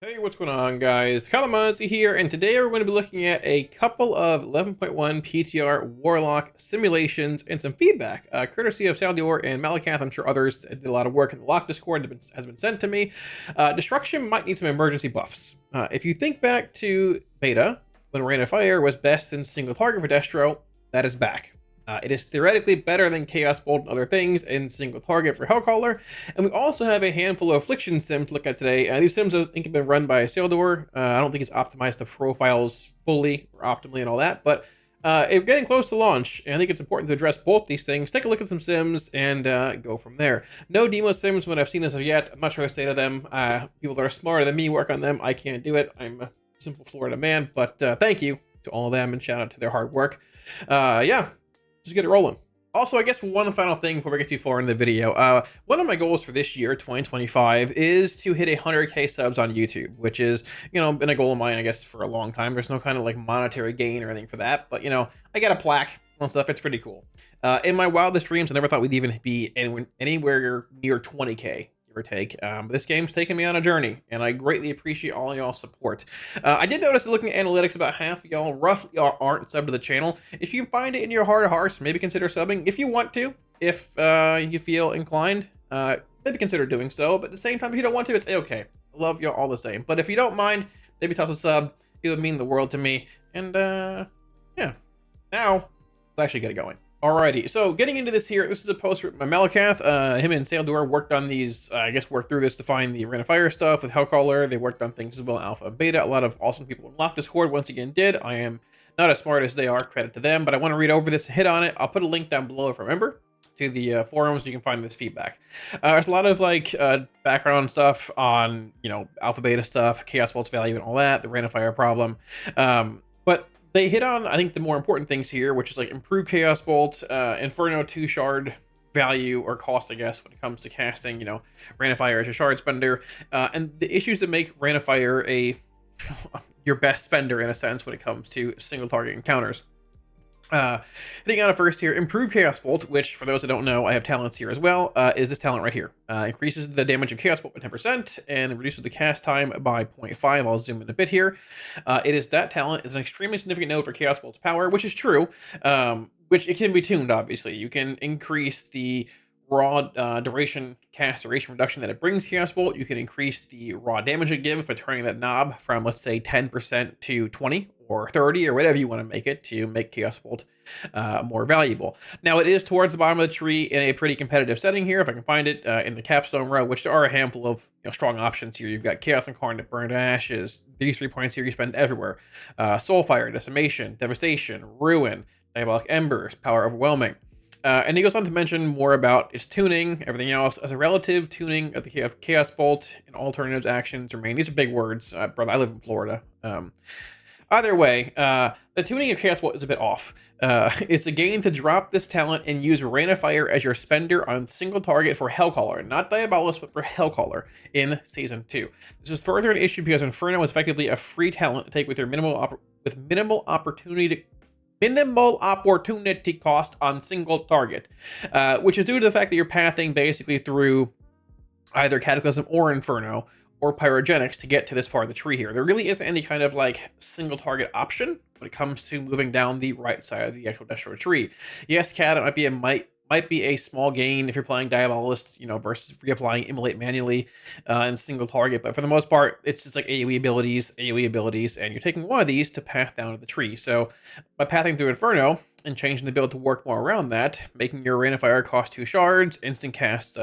Hey, what's going on, guys? Kalamazi here, and today we're going to be looking at a couple of 11.1 PTR Warlock simulations and some feedback, courtesy of Saldior and Malakath. I'm sure others did a lot of work in the Lock Discord that has been sent to me. Destruction might need some emergency buffs. If you think back to beta, when Rain of Fire was best in single target for Destro, that is back. It is theoretically better than Chaos Bolt and other things in single target for Hellcaller, and we also have a handful of Affliction Sims to look at today. These Sims I think have been run by Saldior. I don't think it's optimized the profiles fully or optimally and all that, but it's getting close to launch, and I think it's important to address both these things. Take a look at some Sims and go from there. No demo Sims when I've seen as of yet. I'm not sure what to say to them. People that are smarter than me work on them. I can't do it. I'm a simple Florida man, but thank you to all of them and shout out to their hard work. Yeah. Just get it rolling. Also, I guess one final thing before we get too far in the video. One of my goals for this year, 2025, is to hit 100K subs on YouTube, which is, been a goal of mine, I guess, for a long time. There's no kind of like monetary gain or anything for that, but I got a plaque and stuff. It's pretty cool. In my wildest dreams, I never thought we'd even be anywhere near 20K. Or take. This game's taken me on a journey, and I greatly appreciate all y'all's support. I did notice that looking at analytics, about half of y'all roughly aren't subbed to the channel. If you find it in your heart of hearts, maybe consider subbing if you want to. If you feel inclined, maybe consider doing so. But at the same time, if you don't want to, it's okay. I love y'all all the same. But if you don't mind, maybe toss a sub. It would mean the world to me. And yeah, now let's actually get it going. Alrighty, so getting into this here, this is a post written by Malakath. Him and Saldior worked on these, worked through this to find the Rain of Fire stuff with Hellcaller. They worked on things as well, Alpha and Beta. A lot of awesome people in Lock Discord once again did. I am not as smart as they are, credit to them, but I want to read over this, hit on it. I'll put a link down below if I remember to the forums. You can find this feedback. There's a lot of background stuff on, Alpha Beta stuff, Chaos Bolt's value and all that, the Rain of Fire problem. But they hit on, I think, the more important things here, which is like improved Chaos Bolt, Inferno 2 shard value or cost, I guess, when it comes to casting, Rain of Fire as your shard spender, and the issues that make Rain of Fire your best spender in a sense when it comes to single target encounters. Hitting on it first here, improved Chaos Bolt, which for those that don't know, I have talents here as well, is this talent right here. Increases the damage of Chaos Bolt by 10% and reduces the cast time by 0.5. I'll zoom in a bit here. That talent is an extremely significant node for Chaos Bolt's power, which is true, which it can be tuned, obviously. You can increase the raw cast duration reduction that it brings Chaos Bolt. You can increase the raw damage it gives by turning that knob from, let's say, 10% to 20 or 30 or whatever you want to make it to make Chaos Bolt more valuable. Now, it is towards the bottom of the tree in a pretty competitive setting here, if I can find it, in the capstone row, which there are a handful of strong options here. You've got Chaos Incarnate, Burned Ashes. These 3 points here you spend everywhere. Soulfire, Decimation, Devastation, Ruin, Diabolic Embers, Power Overwhelming. And he goes on to mention more about its tuning, everything else, as a relative tuning of the Chaos Bolt and alternatives actions remain. These are big words, brother. I live in Florida. Either way, the tuning of Chaos Bolt is a bit off. It's a gain to drop this talent and use Rain of Fire as your spender on single target for Hellcaller, not Diabolus, but for Hellcaller in Season 2. This is further an issue because Inferno is effectively a free talent to take with your minimal opportunity cost on single target, which is due to the fact that you're pathing basically through either Cataclysm or Inferno or Pyrogenics to get to this part of the tree here. There really isn't any kind of single target option when it comes to moving down the right side of the actual Destro tree. Yes, Cat, it might be a small gain if you're playing Diabolist, versus reapplying Immolate manually in single target, but for the most part, it's just like AoE abilities, and you're taking one of these to path down to the tree. So by pathing through Inferno and changing the build to work more around that, making your Rain of Fire cost 2 shards, instant cast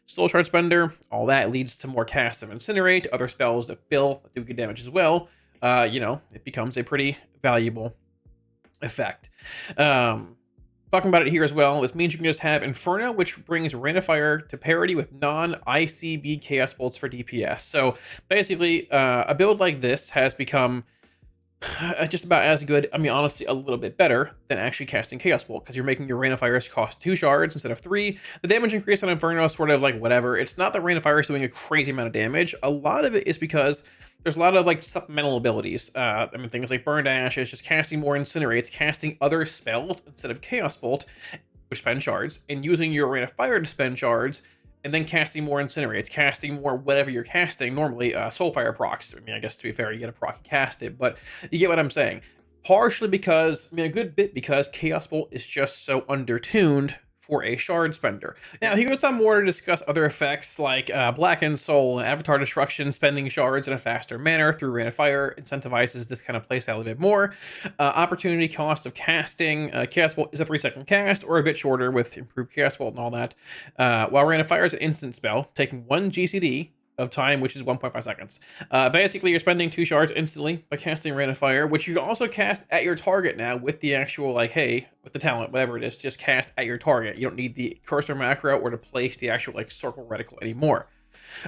Soul Shard Spender, all that leads to more casts of Incinerate, other spells that fill that do good damage as well. It becomes a pretty valuable effect. Talking about it here as well, this means you can just have Inferno, which brings Rain of Fire to parity with non-ICB Chaos Bolts for DPS. So basically, a build like this has become just about as good, honestly, a little bit better than actually casting Chaos Bolt, because you're making your Rain of Fire cost 2 shards instead of 3. The damage increase on Inferno is sort of whatever. It's not that Rain of Fire is doing a crazy amount of damage. A lot of it is because there's a lot of supplemental abilities. Things like Burned Ashes, just casting more Incinerates, casting other spells instead of Chaos Bolt, which spend shards, and using your Rain of Fire to spend shards, and then casting more Incinerates, casting more whatever you're casting, normally Soulfire procs. I mean, I guess to be fair, you get a proc, you cast it, but you get what I'm saying. Partially because, I mean, a good bit because Chaos Bolt is just so undertuned for a shard spender. Now, he goes on more to discuss other effects like Blackened Soul and Avatar Destruction. Spending shards in a faster manner through Rain of Fire incentivizes this kind of playstyle a bit more. Opportunity cost of casting. Chaos Bolt is a 3-second cast or a bit shorter with improved Chaos Bolt and all that. While Rain of Fire is an instant spell, taking 1 GCD of time, which is 1.5 seconds. Basically, you're spending 2 shards instantly by casting Rain of Fire, which you can also cast at your target now with the actual, like, hey, with the talent, whatever it is, just cast at your target. You don't need the cursor macro or to place the actual, like, circle reticle anymore.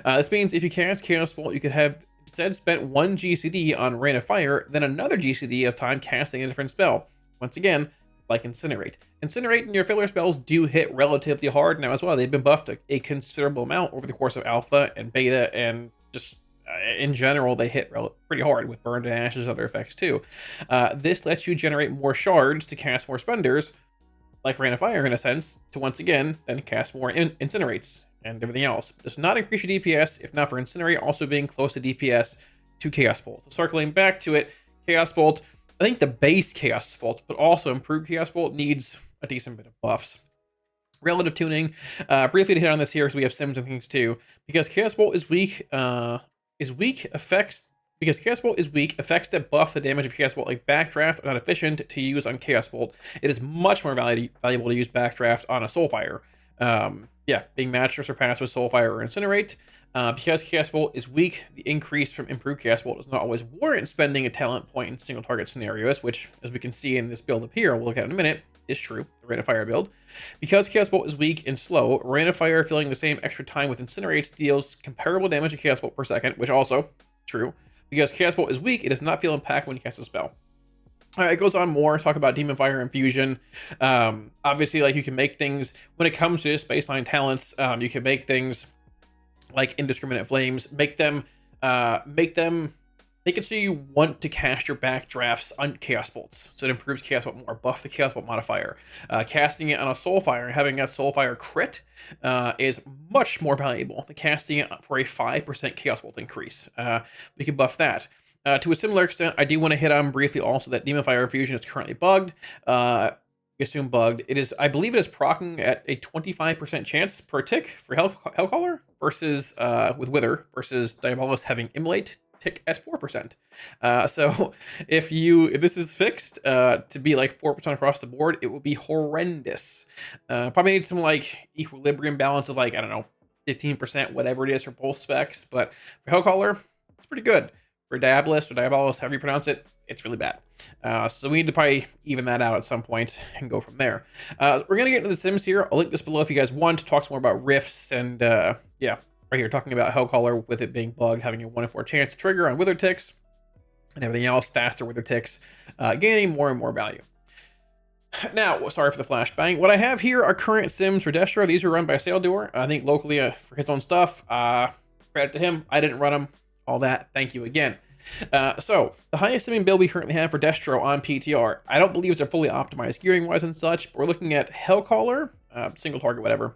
This means if you cast Chaos Bolt, you could have instead spent 1 GCD on Rain of Fire, then another GCD of time casting a different spell. Once again, like Incinerate. Incinerate and your filler spells do hit relatively hard now as well. They've been buffed a considerable amount over the course of alpha and beta, and just in general, they hit pretty hard with Burn to Ashes and other effects too. This lets you generate more shards to cast more spenders, like Rain of Fire in a sense, to once again then cast more Incinerates and everything else. Does not increase your DPS, if not for Incinerate also being close to DPS to Chaos Bolt. So circling back to it, Chaos Bolt, I think the base Chaos Bolt, but also improved Chaos Bolt, needs a decent bit of buffs. Relative tuning, briefly to hit on this here, because we have Sims and things too. Because Chaos Bolt is weak, affects that buff the damage of Chaos Bolt, like Backdraft, are not efficient to use on Chaos Bolt. It is much more valuable to use Backdraft on a Soulfire. Yeah, being matched or surpassed with Soulfire or Incinerate. Because Chaos Bolt is weak, the increase from improved Chaos Bolt does not always warrant spending a talent point in single target scenarios, which, as we can see in this build up here, we'll look at in a minute, is true, the Rain of Fire build. Because Chaos Bolt is weak and slow, Rain of Fire filling the same extra time with Incinerates deals comparable damage to Chaos Bolt per second, which also true. Because Chaos Bolt is weak, it does not feel impact when you cast a spell. It goes on more, talk about Demon Fire Infusion. Obviously, like, you can make things, when it comes to baseline talents, you can make things like Indiscriminate Flames, make it so you want to cast your backdrafts on Chaos Bolts, so it improves Chaos Bolt more, buff the Chaos Bolt modifier. Casting it on a Soulfire and having that Soulfire crit is much more valuable than casting it for a 5% Chaos Bolt increase. We can buff that. To a similar extent, I do want to hit on briefly also that Demon Fire Infusion is currently bugged. Assume bugged. It is, I believe it is proccing at a 25% chance per tick for Hellcaller versus with Wither, versus Diabolus having Immolate tick at 4%. So if this is fixed to be like 4% across the board, it will be horrendous. Probably need some like equilibrium balance of, like, I don't know, 15%, whatever it is for both specs. But for Hellcaller, it's pretty good. For Diabolus or Diabolus, however you pronounce it, it's really bad. So we need to probably even that out at some point and go from there. We're going to get into the Sims here. I'll link this below if you guys want to talk some more about rifts and, yeah, right here, talking about Hellcaller with it being bugged, having a 1 in 4 chance to trigger on Wither ticks and everything else, faster Wither ticks, gaining more and more value. Now, sorry for the flashbang. What I have here are current Sims for Destro. These are run by Saledoor, I think locally for his own stuff. Credit to him. I didn't run them. All that. Thank you again. So the highest simming build we currently have for Destro on PTR, I don't believe they're fully optimized gearing wise and such, but we're looking at Hellcaller, single target, whatever,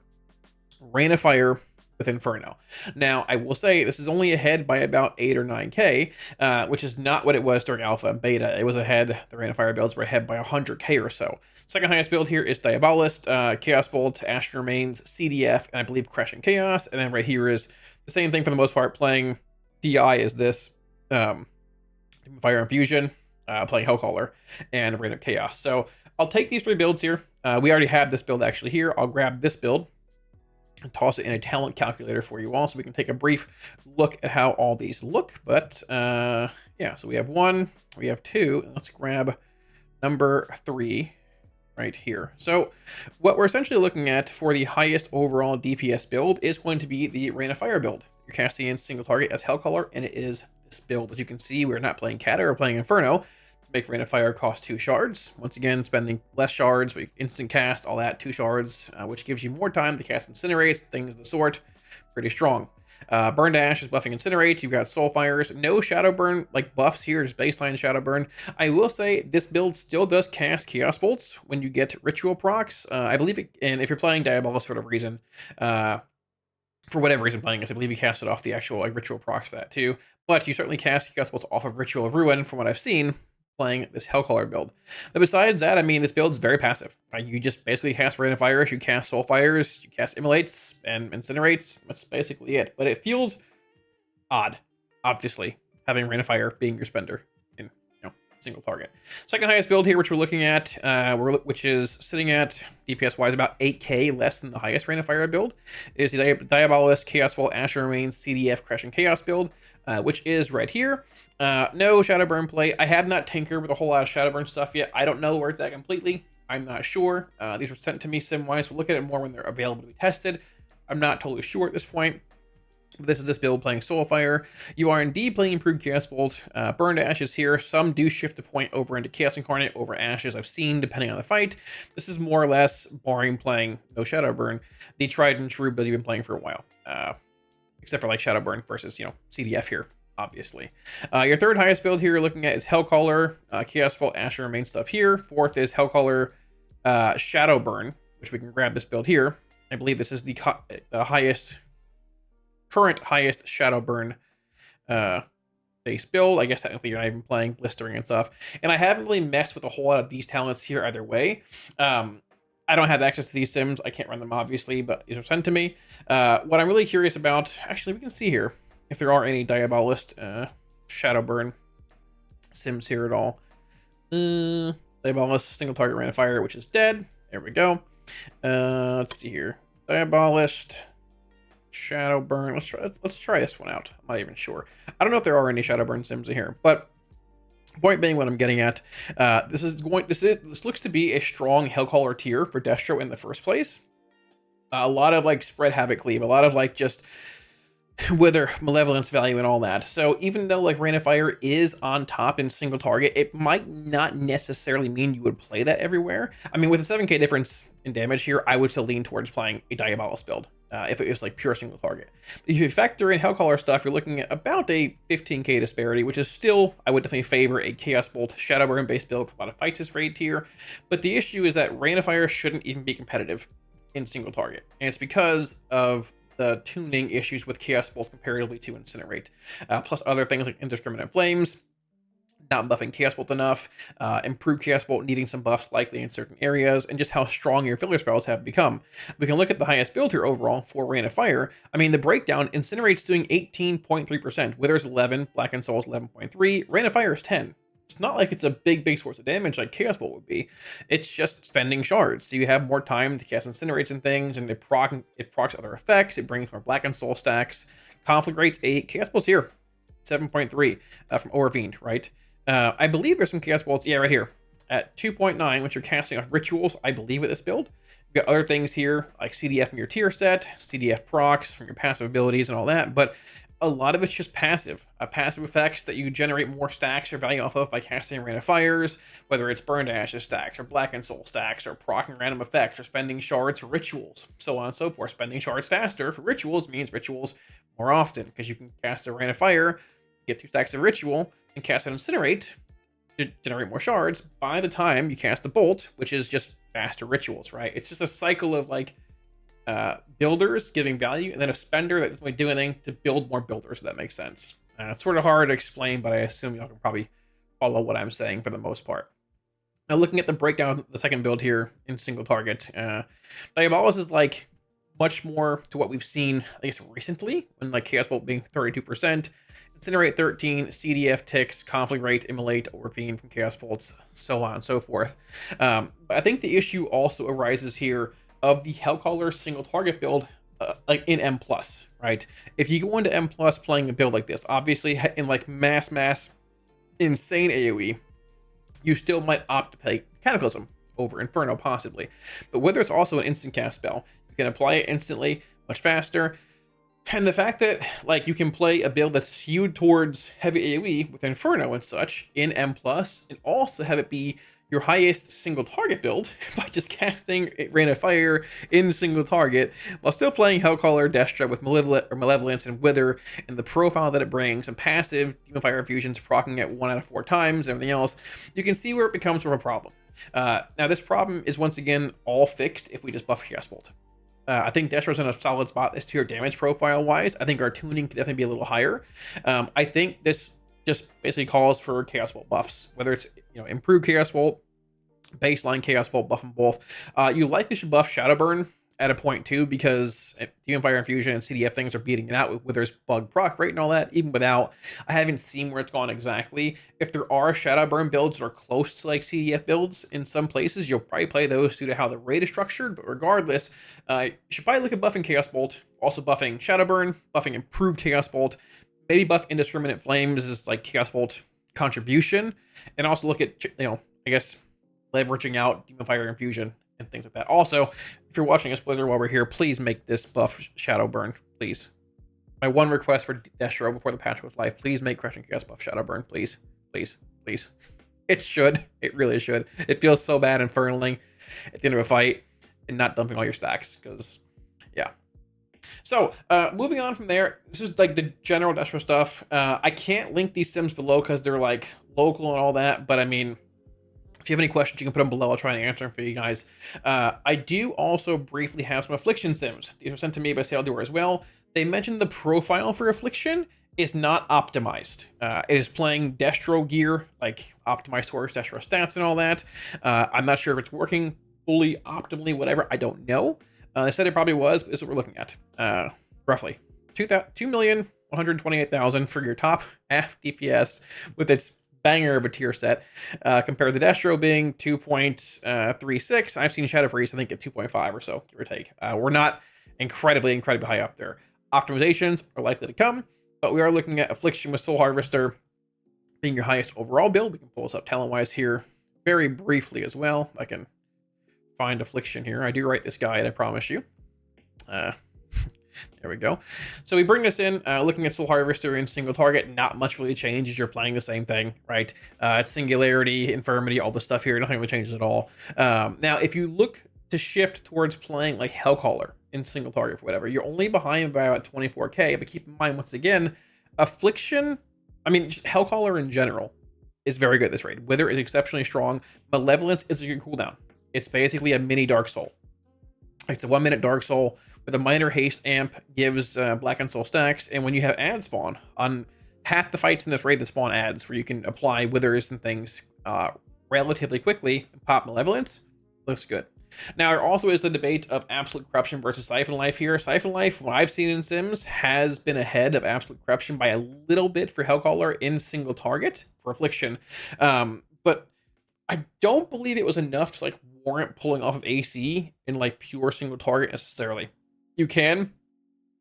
Rain of Fire with Inferno. Now, I will say this is only ahead by about 8 or 9k, which is not what it was during alpha and beta. It was ahead, the Rain of Fire builds were ahead by 100k or so. Second highest build here is Diabolist, Chaos Bolt, Ashen Remains, CDF, and I believe Crushing Chaos. And then right here is the same thing for the most part, playing DI is this, Fire Infusion, playing Hellcaller, and Rain of Chaos. So I'll take these 3 builds here. We already have this build actually here. I'll grab this build and toss it in a talent calculator for you all so we can take a brief look at how all these look. But yeah, so we have 1, we have 2, and let's grab number 3 right here. So what we're essentially looking at for the highest overall DPS build is going to be the Rain of Fire build. You're casting in single target as Hellcaller, and it is this build. As you can see, we're not playing Cata, we're playing Inferno. To make Rain of Fire cost 2 shards. Once again, spending less shards, but instant cast, all that, 2 shards, which gives you more time to cast Incinerates, things of the sort. Pretty strong. Burn to Ash is buffing Incinerates. You've got Soulfires. No Shadow Burn, like buffs here, just baseline Shadow Burn. I will say this build still does cast Chaos Bolts when you get Ritual procs. I believe it, and if you're playing Diabolus for whatever reason, for whatever reason playing this. I believe you cast it off the actual like ritual procs for that too. But you certainly cast Chaos Bolts off of Ritual of Ruin from what I've seen playing this Hellcaller build. But besides that, I mean, this build's very passive. You just basically cast Rain of Fire, you cast Soul Fires, you cast Immolates and Incinerates. That's basically it. But it feels odd, obviously, having Rain of Fire being your spender in single target. Second highest build here, which we're looking at, which is sitting at DPS wise about 8k less than the highest Rain of Fire build, is the Diabolist Chaos Bolt Asher Remain CDF Crushing Chaos build, which is right here. No Shadowburn play. I have not tinkered with a whole lot of Shadowburn stuff yet. I don't know where it's at completely. I'm not sure. These were sent to me sim-wise. We'll look at it more when they're available to be tested. I'm not totally sure at this point. This is this build playing Soulfire. You are indeed playing Improved Chaos Bolt. Burned Ashes here. Some do shift the point over into Chaos Incarnate over Ashes. I've seen, depending on the fight. This is more or less boring playing no Shadowburn. The tried and true build you've been playing for a while. Except for like Shadowburn versus, CDF here, obviously. Your third highest build here you're looking at is Hellcaller, Chaos Bolt, Asher, main stuff here. Fourth is Hellcaller, Shadowburn, which we can grab this build here. I believe this is the current highest Shadowburn base build. I guess technically you're not even playing Blistering and stuff. And I haven't really messed with a whole lot of these talents here either way. I don't have access to these sims. I can't run them, obviously, but these are sent to me. What I'm really curious about, actually, we can see here if there are any Diabolist Shadowburn sims here at all. Diabolist single target Rain of Fire, which is dead. There we go. Let's see here. Diabolist Shadowburn. Let's try this one out. I'm not even sure. I don't know if there are any Shadowburn sims in here, but point being, what I'm getting at, this looks to be a strong Hellcaller tier for Destro in the first place. A lot of like spread havoc cleave, a lot of like just wither malevolence value and all that. So even though like Rain of Fire is on top in single target, it might not necessarily mean you would play that everywhere. I mean, with a 7k difference in damage here, I would still lean towards playing a Diabolist build. If it was like pure single target. If you factor in Hellcaller stuff, you're looking at about a 15k disparity, which is still, I would definitely favor a Chaos Bolt Shadowburn based build for a lot of fights this raid tier. But the issue is that Rain of Fire shouldn't even be competitive in single target. And it's because of the tuning issues with Chaos Bolt comparatively to Incinerate. Plus other things like Indiscriminate Flames, not buffing Chaos Bolt enough, improved Chaos Bolt needing some buffs likely in certain areas, and just how strong your filler spells have become. We can look at the highest build here overall for Rain of Fire. I mean, the breakdown, Incinerate's doing 18.3%, Wither's 11, Blackened Soul's 11.3, Rain of Fire is 10. It's not like it's a big source of damage like Chaos Bolt would be. It's just spending shards. So you have more time to cast Incinerates and things, and it procs other effects, it brings more Blackened Soul stacks. Conflict rates 8, Chaos Bolt's here, 7.3 from Overfiend, right? I believe there's some Chaos Bolts, yeah, right here, at 2.9, which you're casting off rituals, I believe, with this build. You've got other things here, like CDF from your tier set, CDF procs from your passive abilities and all that, but a lot of it's just passive. Passive effects that you generate more stacks or value off of by casting Rain of Fires, whether it's Burned Ashes stacks, or Blackened Soul stacks, or proccing random effects, or spending shards for rituals, so on and so forth. Spending shards faster for rituals means rituals more often, because you can cast a Rain of Fire, get 2 stacks of ritual, and cast an Incinerate to generate more shards by the time you cast a Bolt, which is just faster rituals, right? It's just a cycle of like builders giving value, and then a spender that doesn't really do anything to build more builders, if that makes sense. It's sort of hard to explain, but I assume y'all can probably follow what I'm saying for the most part. Now, looking at the breakdown of the second build here in single target, Diabolus is like much more to what we've seen, I guess, recently, when like Chaos Bolt being 32%, Incinerate 13, CDF ticks, Conflict rate, Immolate, Overfiend from Chaos Bolts, so on and so forth. But I think the issue also arises here of the Hellcaller single target build, like in M+, right? If you go into M+ playing a build like this, obviously in like mass insane AoE, you still might opt to play Cataclysm over Inferno possibly. But whether it's also an instant cast spell, you can apply it instantly, much faster. And the fact that like you can play a build that's skewed towards heavy AoE with Inferno and such in M+, and also have it be your highest single target build by just casting Rain of Fire in single target while still playing Hellcaller Destro with Malevolence and Wither, and the profile that it brings, and passive Demon Fire infusions proccing it 1 out of 4 times, everything else, you can see where it becomes sort of a problem. Now this problem is once again all fixed if we just buff Chaos Bolt. I think Destro's in a solid spot this tier damage profile wise. I think our tuning could definitely be a little higher. I think this just basically calls for Chaos Bolt buffs, whether it's improved Chaos Bolt, baseline Chaos Bolt, buff them both. You likely should buff Shadow Burn at a point too, because Demon Fire Infusion and CDF things are beating it out with Wither's bug proc rate and all that. Even without, I haven't seen where it's gone exactly. If there are Shadow Burn builds that are close to like CDF builds in some places, you'll probably play those due to how the raid is structured. But regardless, you should probably look at buffing Chaos Bolt, also buffing Shadow Burn, buffing improved Chaos Bolt, maybe buff Indiscriminate Flames as like Chaos Bolt contribution, and also look at I guess leveraging out Demon Fire Infusion and things like that. Also, if you're watching us Blizzard while we're here, please make this buff Shadow Burn, please. My one request for Destro before the patch goes live, please make Crushing Chaos buff Shadow Burn, please. Please, please. It should. It really should. It feels so bad infernaling at the end of a fight and not dumping all your stacks, because, yeah. So, moving on from there, this is like the general Destro stuff. I can't link these sims below because they're like local and all that, but I mean, if you have any questions, you can put them below. I'll try and answer them for you guys. I do also briefly have some Affliction Sims. These were sent to me by Saldor as well. They mentioned the profile for Affliction is not optimized. It is playing Destro gear, like optimized towards Destro stats and all that. I'm not sure if it's working fully optimally, whatever. I don't know. They said it probably was, but this is what we're looking at. Roughly 2,128,000 for your top Aff DPS with its banger of a tier set, compared to Destro being 2.36. I've seen Shadow Priest, I think, at 2.5 or so, give or take. We're not incredibly high up there. Optimizations are likely to come, but we are looking at Affliction with Soul Harvester being your highest overall build. We can pull this up talent-wise here very briefly as well. I can find Affliction here. I do write this guide, I promise you. There we go. So we bring this in, looking at Soul Harvester in single target. Not much really changes. You're playing the same thing, right? It's Singularity, Infirmity, all the stuff here. Nothing really changes at all. Now, if you look to shift towards playing like Hellcaller in single target for whatever, you're only behind by about 24k. But keep in mind, once again, Affliction, I mean, just Hellcaller in general is very good at this raid. Wither is exceptionally strong. Malevolence is a good cooldown. It's basically a mini Dark Soul. It's a 1 minute Dark Soul with a minor haste amp, gives Blackened Soul stacks, and when you have ad spawn, on half the fights in this raid that spawn ads, where you can apply withers and things relatively quickly and pop Malevolence, looks good. Now, there also is the debate of Absolute Corruption versus Siphon Life here. Siphon Life, what I've seen in Sims, has been ahead of Absolute Corruption by a little bit for Hellcaller in single target for Affliction, but I don't believe it was enough to like warrant pulling off of AC in like pure single target necessarily. You can.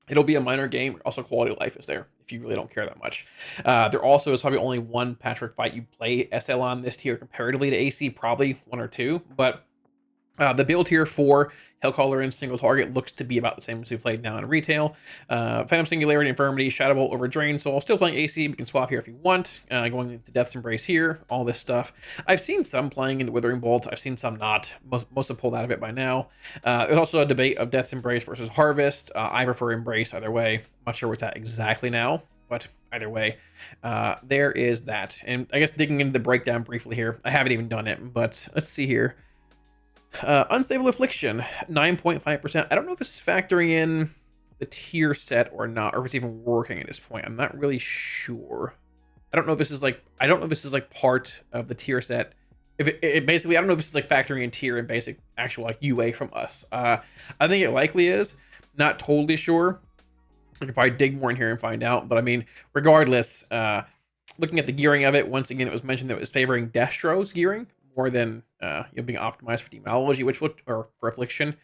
It'll be a minor game. Also, quality of life is there if you really don't care that much. There also is probably only one patchwork fight you play SL on this tier comparatively to AC, probably one or two. But the build here for Hellcaller in single target looks to be about the same as we played now in retail. Phantom Singularity, Infirmity, Shadow Bolt over Drain Soul. Still playing AC, but you can swap here if you want. Going into Death's Embrace here, all this stuff. I've seen some playing into Withering Bolt. I've seen some not. Most have pulled out of it by now. There's also a debate of Death's Embrace versus Harvest. I prefer Embrace either way. I'm not sure where it's at exactly now, but either way, there is that. And I guess digging into the breakdown briefly here. I haven't even done it, but let's see here. Unstable Affliction, 9.5%. I don't know if this is factoring in the tier set or not, or if it's even working at this point. I'm not really sure. I don't know if this is like part of the tier set. If it basically, I don't know if this is like factoring in tier and basic actual like UA from us. I think it likely is. Not totally sure. I could probably dig more in here and find out. But I mean, regardless, looking at the gearing of it, once again, it was mentioned that it was favoring Destro's gearing more than being optimized for demonology, or for Affliction,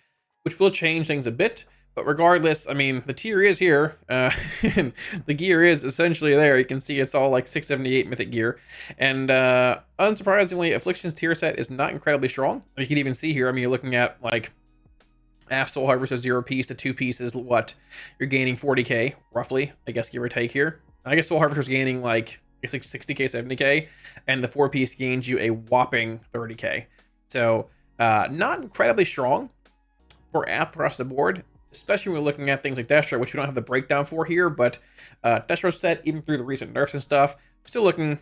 which will change things a bit. But regardless, I mean, the tier is here, and the gear is essentially there. You can see it's all like 678 mythic gear, and unsurprisingly, Affliction's tier set is not incredibly strong. You can even see here. I mean, you're looking at like Aff Soul Harvester 0 piece to 2 pieces. What you're gaining 40k roughly, I guess, give or take here. I guess Soul Harvester's gaining like it's like 60k, 70k, and the 4-piece gains you a whopping 30k. So not incredibly strong for Aff across the board, especially when we're looking at things like Destro, which we don't have the breakdown for here, but Destro's set, even through the recent nerfs and stuff, still looking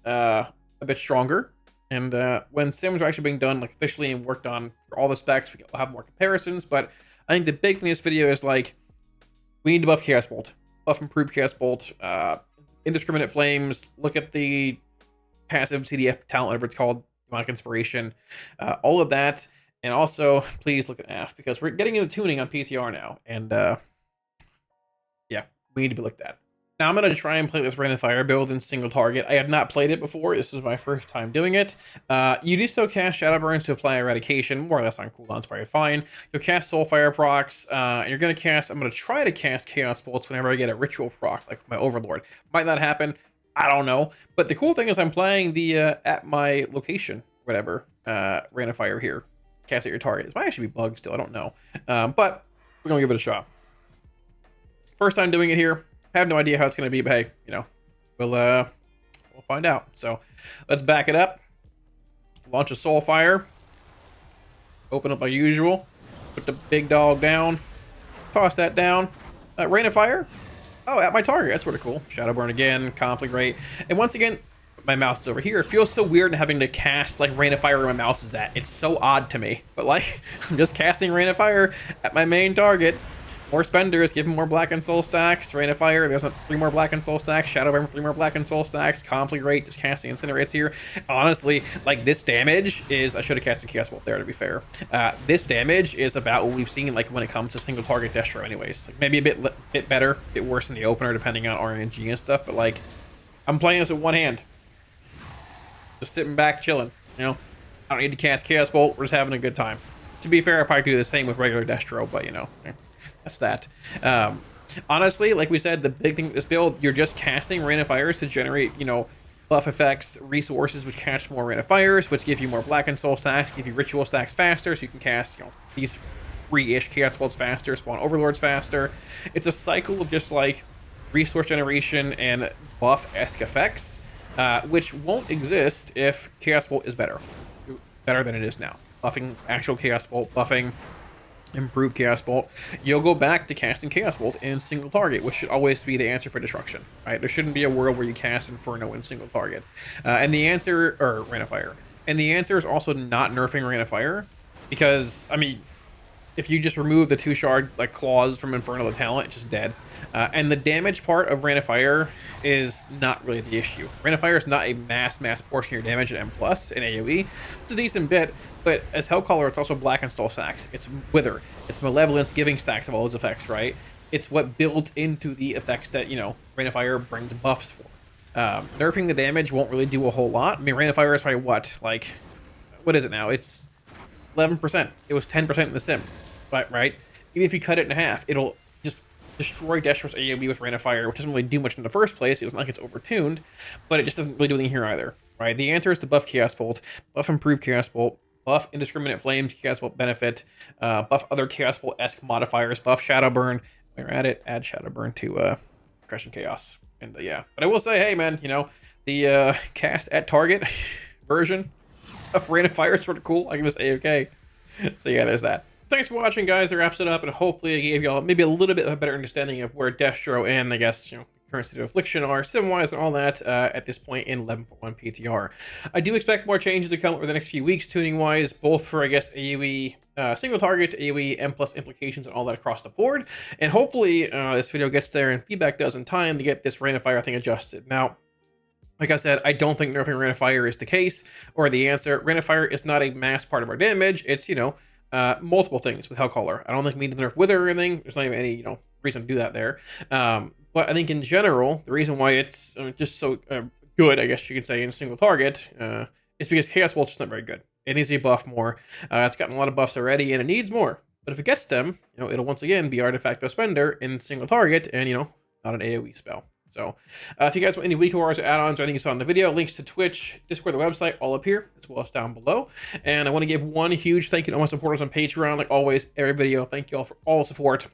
a bit stronger. And when Sims are actually being done like officially and worked on for all the specs, we'll have more comparisons, but I think the big thing in this video is like, we need to buff Chaos Bolt, buff improve Chaos Bolt, indiscriminate flames, look at the passive CDF talent, whatever it's called, demonic inspiration, all of that. And also please look at Aff, because we're getting into tuning on PTR now, and yeah, we need to be looked at. Now I'm going to try and play this Rain and Fire build in single target. I have not played it before. This is my first time doing it. You do still cast Shadow Burns to apply Eradication, more or less on cooldowns, probably fine. You'll cast Soulfire procs, and you're going to cast, I'm going to try to cast Chaos Bolts whenever I get a Ritual proc, like my Overlord. Might not happen, I don't know. But the cool thing is I'm playing the at my location, whatever, Rain and Fire here. Cast at your target. This might actually be bugged still, I don't know. But we're going to give it a shot. First time doing it here. I have no idea how it's going to be, but hey, you know, we'll find out. So let's back it up. Launch a Soulfire. Open up like usual. Put the big dog down. Toss that down. Rain of Fire. Oh, at my target. That's really cool. Shadow Burn again. Conflict Rate. And once again, my mouse is over here. It feels so weird having to cast like Rain of Fire where my mouse is at. It's so odd to me. But like, I'm just casting Rain of Fire at my main target. More spenders, give him more Black and Soul stacks. Rain of Fire, there's 3 more Black and Soul stacks. Shadow Burn, 3 more Black and Soul stacks. Conflict Rate, just casting Incinerates here. Honestly, like this damage is, I should have casted Chaos Bolt there to be fair. This damage is about what we've seen like when it comes to single target Destro anyways. Like maybe a bit better, a bit worse in the opener depending on RNG and stuff, but like, I'm playing this with one hand. Just sitting back, chilling, you know? I don't need to cast Chaos Bolt, we're just having a good time. To be fair, I probably could do the same with regular Destro, but you know, that's that. Honestly, like we said, the big thing with this build, you're just casting Rain of Fires to generate, you know, buff effects, resources, which cast more Rain of Fires, which give you more Black and Soul stacks, give you Ritual stacks faster, so you can cast, you know, these free-ish Chaos Bolts faster, spawn Overlords faster. It's a cycle of just like resource generation and buff-esque effects, which won't exist if Chaos Bolt is better than it is now. Buffing actual Chaos Bolt, buffing improved Chaos Bolt, you'll go back to casting Chaos Bolt in single target, which should always be the answer for destruction, right? There shouldn't be a world where you cast Inferno in single target. And the answer, or Rain of Fire, and the answer is also not nerfing Rain of Fire, because, I mean, if you just remove the 2 shard like claws from Inferno the talent, it's just dead. And the damage part of Rain of Fire is not really the issue. Rain of Fire is not a mass portion of your damage at M+ in AoE. It's a decent bit, but as Hellcaller, it's also Black and Soul stacks. It's Wither. It's Malevolence giving stacks of all those effects, right? It's what builds into the effects that, you know, Rain of Fire brings buffs for. Nerfing the damage won't really do a whole lot. I mean, Rain of Fire is probably what? Like, what is it now? It's 11%. It was 10% in the sim, but right? Even if you cut it in half, it'll just destroy Destro's AoE with Rain of Fire, which doesn't really do much in the first place. It's not like it's overtuned, but it just doesn't really do anything here either, right? The answer is to buff Chaos Bolt, buff improve Chaos Bolt, buff Indiscriminate Flames, Chaos Bolt benefit, buff other Chaos Bolt-esque modifiers, buff Shadow Burn. While you're at it, add Shadow Burn to Crushing Chaos. And yeah, but I will say, hey man, you know, the cast at target version of Rain of Fire is sort of cool. I can just A-OK. So yeah, there's that. Thanks for watching, guys. That wraps it up, and hopefully I gave y'all maybe a little bit of a better understanding of where Destro and, I guess, you know, current state of Affliction are, sim-wise and all that, at this point in 11.1 PTR. I do expect more changes to come over the next few weeks, tuning-wise, both for, I guess, AoE, single target, AoE, M+ implications, and all that across the board. And hopefully this video gets there and feedback does in time to get this Rain of Fire thing adjusted. Now, like I said, I don't think nerfing Rain of Fire is the case, or the answer. Rain of Fire is not a mass part of our damage. It's, you know, multiple things with Hellcaller. I don't think we need to nerf Wither or anything. There's not even any, you know, reason to do that there. But I think in general, the reason why it's just so good, I guess you could say, in single target, is because Chaos Bolt's just not very good. It needs to be buffed more. It's gotten a lot of buffs already, and it needs more. But if it gets them, you know, it'll once again be Artifact Spender in single target, and, you know, not an AoE spell. So, if you guys want any week wars or add-ons or anything you saw in the video, links to Twitch, Discord, the website, all up here, as well as down below. And I want to give one huge thank you to all my supporters on Patreon. Like always, every video, thank you all for all the support.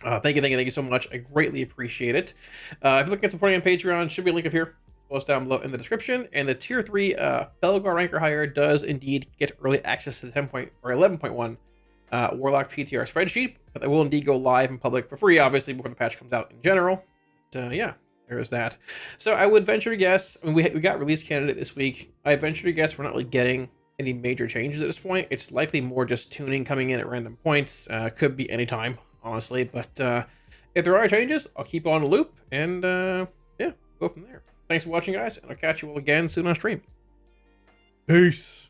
Thank you so much. I greatly appreciate it. If you're looking at supporting on Patreon, should be a link up here, as well as down below in the description. And the Tier 3 Felgar Ranker Hire does indeed get early access to the 11.1 Warlock PTR spreadsheet, but they will indeed go live in public for free, obviously, before the patch comes out in general. Yeah, there's that. So I would venture to guess, I mean, we got release candidate this week. I venture to guess we're not really getting any major changes at this point. It's likely more just tuning coming in at random points. Could be any time, honestly. But if there are changes, I'll keep on the loop and yeah, go from there. Thanks for watching, guys, and I'll catch you all again soon on stream. Peace.